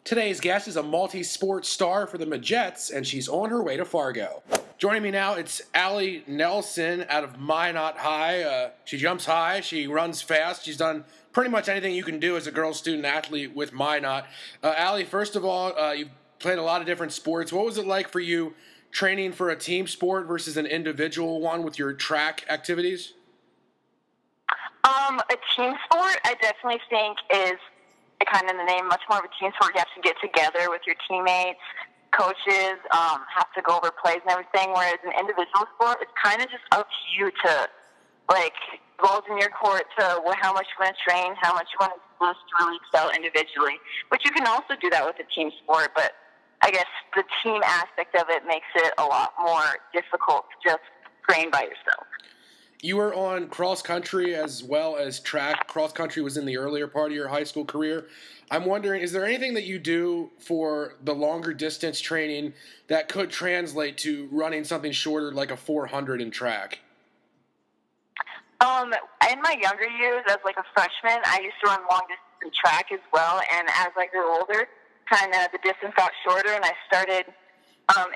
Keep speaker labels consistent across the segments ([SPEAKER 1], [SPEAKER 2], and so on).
[SPEAKER 1] Today's guest is a multi-sport star for the Majettes, and she's on her way to Fargo. Joining me now, it's Allie Nelson out of Minot High. She jumps high, she runs fast, she's done pretty much anything you can do as a girls student athlete with Minot. Allie, first of all, you've played a lot of different sports. What was it like for you training for a team sport versus an individual one with your track activities?
[SPEAKER 2] A team sport, I definitely think is kind of in the name, much more of a team sport. You have to get together with your teammates, coaches, have to go over plays and everything, whereas an individual sport, it's kind of just up to you to, balls in your court to how much you want to train, how much you want to boost to really excel individually. But you can also do that with a team sport, but I guess the team aspect of it makes it a lot more difficult to just train by yourself.
[SPEAKER 1] You were on cross country as well as track. Cross country was in the earlier part of your high school career. I'm wondering, is there anything that you do for the longer distance training that could translate to running something shorter like a 400 in track?
[SPEAKER 2] In my younger years, as a freshman, I used to run long distance in track as well. And as I grew older, kind of the distance got shorter, and I started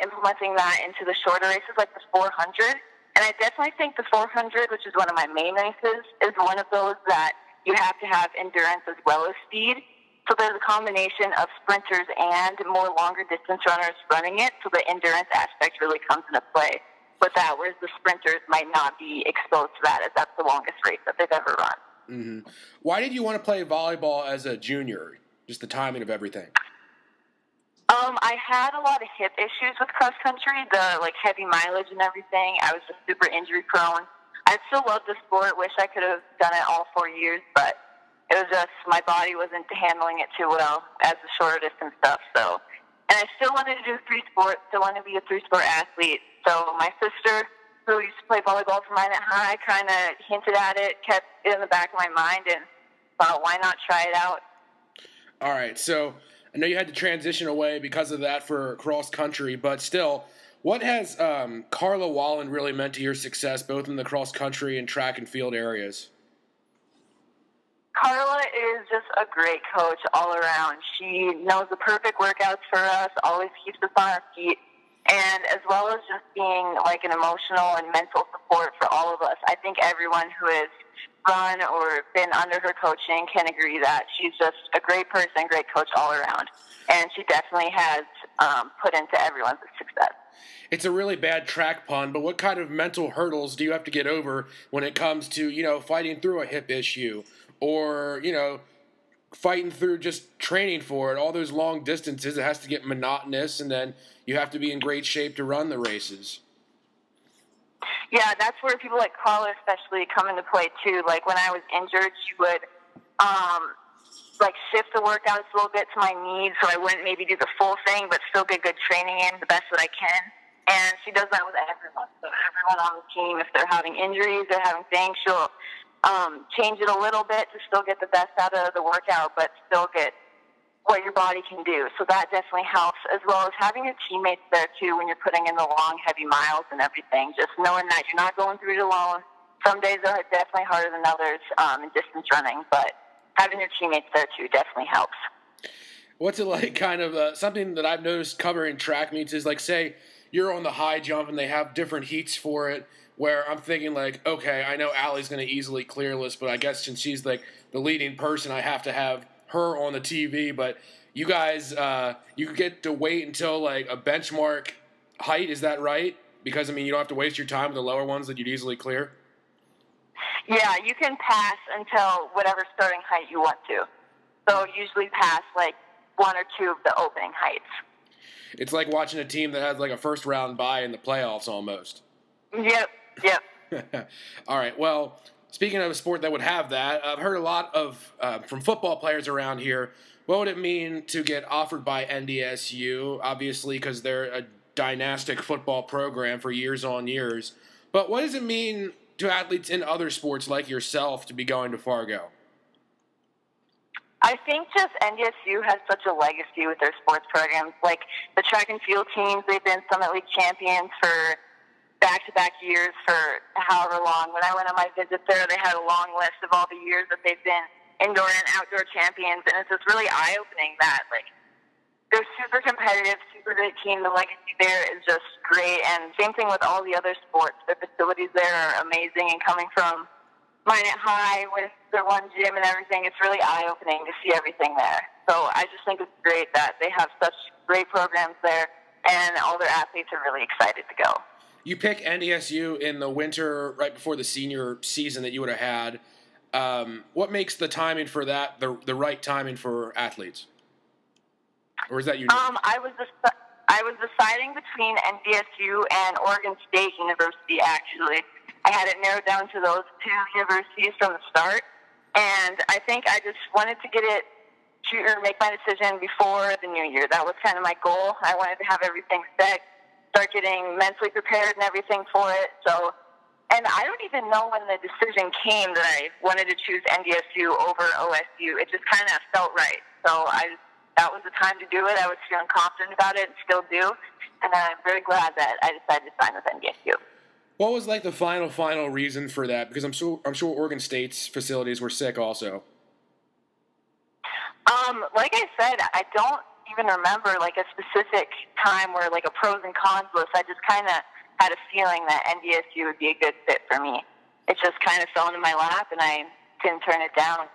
[SPEAKER 2] implementing that into the shorter races, like the 400. And I definitely think the 400, which is one of my main races, is one of those that you have to have endurance as well as speed. So there's a combination of sprinters and more longer distance runners running it, so the endurance aspect really comes into play with that, whereas the sprinters might not be exposed to that, as that's the longest race that they've ever run.
[SPEAKER 1] Mm-hmm. Why did you want to play volleyball as a junior? Just the timing of everything.
[SPEAKER 2] I had a lot of hip issues with cross country, the heavy mileage and everything. I was just super injury prone. I still love the sport. Wish I could have done it all 4 years, but it was just my body wasn't handling it too well as the shorter distance stuff. So, and I still wanted to do three sports. Still wanted to be a three-sport athlete. So my sister, who used to play volleyball for Minot High, kind of hinted at it, kept it in the back of my mind, and thought, why not try it out?
[SPEAKER 1] All right, so I know you had to transition away because of that for cross country, but still, what has Carla Wahlund really meant to your success, both in the cross country and track and field areas?
[SPEAKER 2] Carla is just a great coach all around. She knows the perfect workouts for us, always keeps us on our feet, and as well as just being an emotional and mental support for all of us. I think everyone who has run or been under her coaching can agree that she's just a great person, great coach all around. And she definitely has put into everyone's success.
[SPEAKER 1] It's a really bad track pun, but what kind of mental hurdles do you have to get over when it comes to, fighting through a hip issue or, fighting through just training for it? All those long distances, it has to get monotonous, and then you have to be in great shape to run the races.
[SPEAKER 2] Yeah, that's where people like Carla especially come into play too. When I was injured, she would shift the workouts a little bit to my needs, so I wouldn't maybe do the full thing, but still get good training in the best that I can. And she does that with everyone. So everyone on the team, if they're having injuries, they're having things, she'll change it a little bit to still get the best out of the workout, but still get what your body can do. So that definitely helps, as well as having your teammates there too when you're putting in the long, heavy miles and everything. Just knowing that you're not going through it alone. Some days are definitely harder than others in distance running, but having your teammates there too definitely helps.
[SPEAKER 1] What's it like, kind of something that I've noticed covering track meets is say you're on the high jump and they have different heats for it, where I'm thinking okay, I know Allie's going to easily clear this, but I guess since she's the leading person, I have to have her on the TV. But you guys, you get to wait until a benchmark height, is that right? Because you don't have to waste your time with the lower ones that you'd easily clear.
[SPEAKER 2] Yeah, you can pass until whatever starting height you want to. So usually pass one or two of the opening heights.
[SPEAKER 1] It's like watching a team that has a first round bye in the playoffs almost.
[SPEAKER 2] Yep.
[SPEAKER 1] All right, well, speaking of a sport that would have that, I've heard a lot of from football players around here. What would it mean to get offered by NDSU? Obviously, because they're a dynastic football program for years on years. But what does it mean to athletes in other sports like yourself to be going to Fargo?
[SPEAKER 2] I think just NDSU has such a legacy with their sports programs. The track and field teams, they've been Summit League champions for back-to-back years for however long. When I went on my visit there, they had a long list of all the years that they've been indoor and outdoor champions, and it's just really eye-opening that, they're super competitive, super great team. The legacy there is just great, and same thing with all the other sports. The facilities there are amazing, and coming from Minot High with their one gym and everything, it's really eye-opening to see everything there. So I just think it's great that they have such great programs there, and all their athletes are really excited to go.
[SPEAKER 1] You pick NDSU in the winter right before the senior season that you would have had. What makes the timing for that the right timing for athletes? Or is that unique?
[SPEAKER 2] I was deciding between NDSU and Oregon State University, actually. I had it narrowed down to those two universities from the start, and I think I just wanted to make my decision before the new year. That was kind of my goal. I wanted to have everything set, start getting mentally prepared and everything for it. So, and I don't even know when the decision came that I wanted to choose NDSU over OSU. It just kind of felt right. So that was the time to do it. I was feeling confident about it and still do. And I'm very glad that I decided to sign with NDSU.
[SPEAKER 1] What was like the final reason for that? Because I'm sure Oregon State's facilities were sick also.
[SPEAKER 2] Like I said, I don't even remember like a specific time where like a pros and cons list. I just kind of had a feeling that NDSU would be a good fit for me. It just kind of fell into my lap, and I didn't turn it down.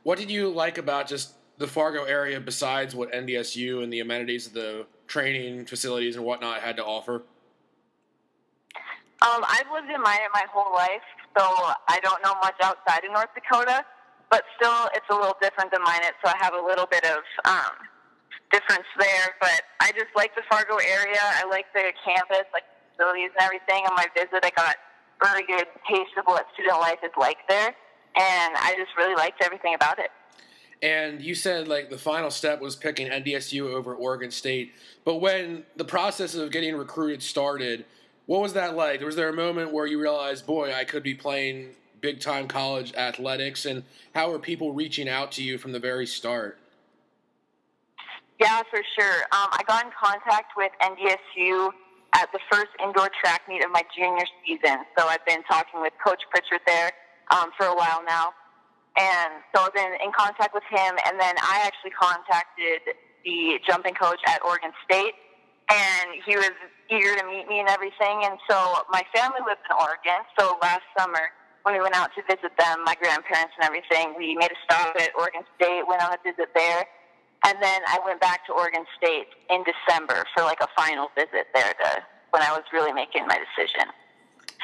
[SPEAKER 1] What did you like about just the Fargo area besides what NDSU and the amenities of the training facilities and whatnot had to offer?
[SPEAKER 2] I've lived in Minot my whole life, so I don't know much outside of North Dakota, but still it's a little different than Minot, so I have a little bit of difference there. But I just like the Fargo area. I like the campus, like the facilities and everything. On my visit, I got a really good taste of what student life is like there, and I just really liked everything about it.
[SPEAKER 1] And you said like the final step was picking NDSU over Oregon State, but when the process of getting recruited started, what was that like? Was there a moment where you realized, boy, I could be playing big-time college athletics, and how were people reaching out to you from the very start?
[SPEAKER 2] Yeah, for sure. I got in contact with NDSU at the first indoor track meet of my junior season, so I've been talking with Coach Pritchard there for a while now, and so I've been in contact with him, and then I actually contacted the jumping coach at Oregon State, and he was eager to meet me and everything. And so my family lives in Oregon, so last summer when we went out to visit them, my grandparents and everything, we made a stop at Oregon State, went on a visit there, and then I went back to Oregon State in December for like a final visit there when I was really making my decision.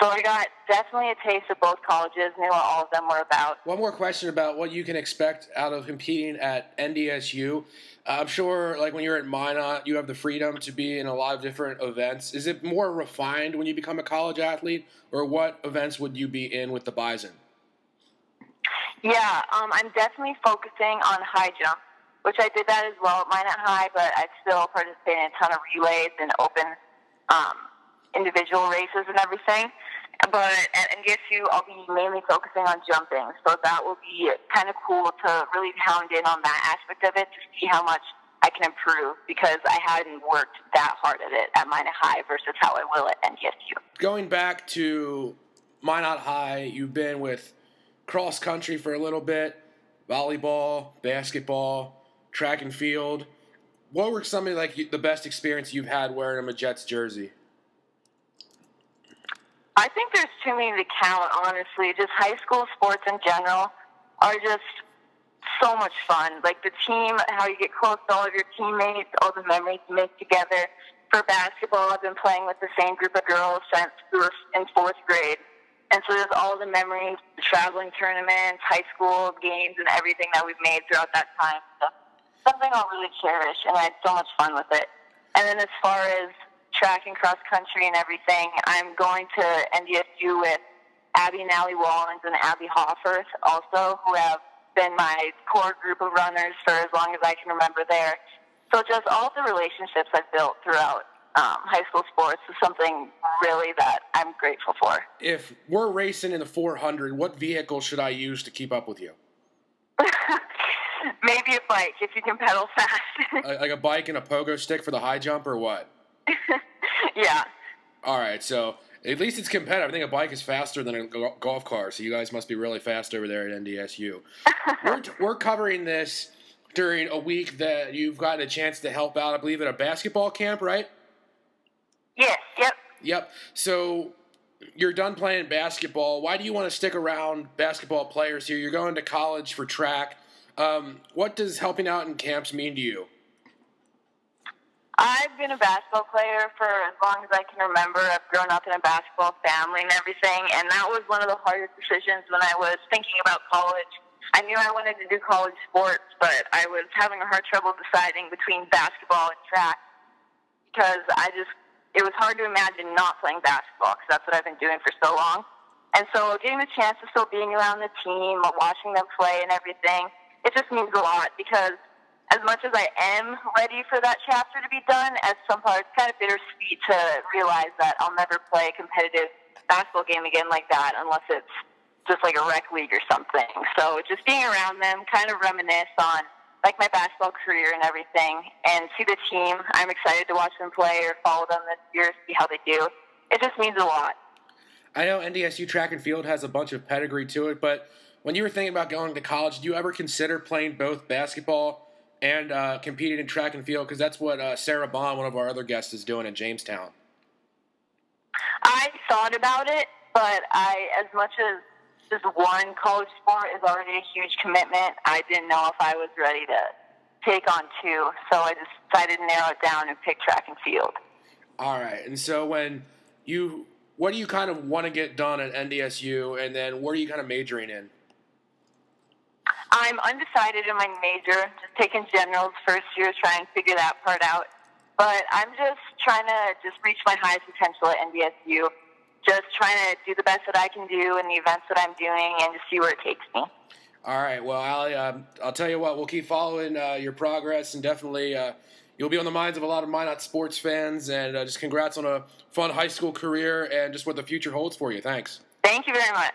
[SPEAKER 2] So I got definitely a taste of both colleges, knew what all of them were about.
[SPEAKER 1] One more question about what you can expect out of competing at NDSU. I'm sure, like when you're at Minot, you have the freedom to be in a lot of different events. Is it more refined when you become a college athlete, or what events would you be in with the Bison?
[SPEAKER 2] Yeah, I'm definitely focusing on high jump, which I did that as well at Minot High, but I still participated in a ton of relays and open individual races and everything. But at NDSU, I'll be mainly focusing on jumping. So that will be kind of cool to really hound in on that aspect of it to see how much I can improve, because I hadn't worked that hard at it at Minot High versus how I will at NDSU.
[SPEAKER 1] Going back to Minot High, you've been with cross country for a little bit, volleyball, basketball, track and field. What were some of like the best experience you've had wearing a Majette's jersey?
[SPEAKER 2] I think there's too many to count, honestly. Just high school sports in general are just so much fun. Like the team, how you get close to all of your teammates, all the memories you make together. For basketball, I've been playing with the same group of girls since we were in fourth grade. And so there's all the memories, the traveling tournaments, high school games, and everything that we've made throughout that time. So something I'll really cherish, and I had so much fun with it. And then as far as track and cross country and everything, I'm going to NDSU with Allie Wahlund and Abby Hofferth also, who have been my core group of runners for as long as I can remember there. So just all the relationships I've built throughout high school sports is something really that I'm grateful for.
[SPEAKER 1] If we're racing in the 400, what vehicle should I use to keep up with you?
[SPEAKER 2] Maybe a bike if you can pedal fast.
[SPEAKER 1] Like a bike and a pogo stick for the high jump, or what?
[SPEAKER 2] Yeah.
[SPEAKER 1] All right, so at least it's competitive. I think a bike is faster than a golf car, so you guys must be really fast over there at NDSU. We're covering this during a week that you've gotten a chance to help out, I believe, at a basketball camp, right?
[SPEAKER 2] Yes, yep.
[SPEAKER 1] Yep. So you're done playing basketball. Why do you want to stick around basketball players here? You're going to college for track. What does helping out in camps mean to you?
[SPEAKER 2] I've been a basketball player for as long as I can remember. I've grown up in a basketball family and everything, and that was one of the hardest decisions when I was thinking about college. I knew I wanted to do college sports, but I was having a hard trouble deciding between basketball and track because it was hard to imagine not playing basketball because that's what I've been doing for so long. And so getting the chance of still being around the team, watching them play and everything, it just means a lot because as much as I am ready for that chapter to be done, as some part, it's kind of bittersweet to realize that I'll never play a competitive basketball game again like that unless it's just like a rec league or something. So just being around them, kind of reminisce on like my basketball career and everything, and see the team. I'm excited to watch them play or follow them this year, see how they do. It just means a lot.
[SPEAKER 1] I know NDSU track and field has a bunch of pedigree to it, but when you were thinking about going to college, did you ever consider playing both basketball and competing in track and field? Because that's what Sarah Bond, one of our other guests, is doing in Jamestown.
[SPEAKER 2] I thought about it, but as much as just one college sport is already a huge commitment, I didn't know if I was ready to take on two. So I just decided to narrow it down and pick track and field.
[SPEAKER 1] All right. And so what do you kind of want to get done at NDSU, and then what are you kind of majoring in?
[SPEAKER 2] I'm undecided in my major, just taking generals first year, trying to figure that part out. But I'm just trying to just reach my highest potential at NDSU, just trying to do the best that I can do in the events that I'm doing and just see where it takes me.
[SPEAKER 1] All right. Well, Allie, I'll tell you what, we'll keep following your progress, and definitely you'll be on the minds of a lot of Minot sports fans, and just congrats on a fun high school career and just what the future holds for you. Thanks.
[SPEAKER 2] Thank you very much.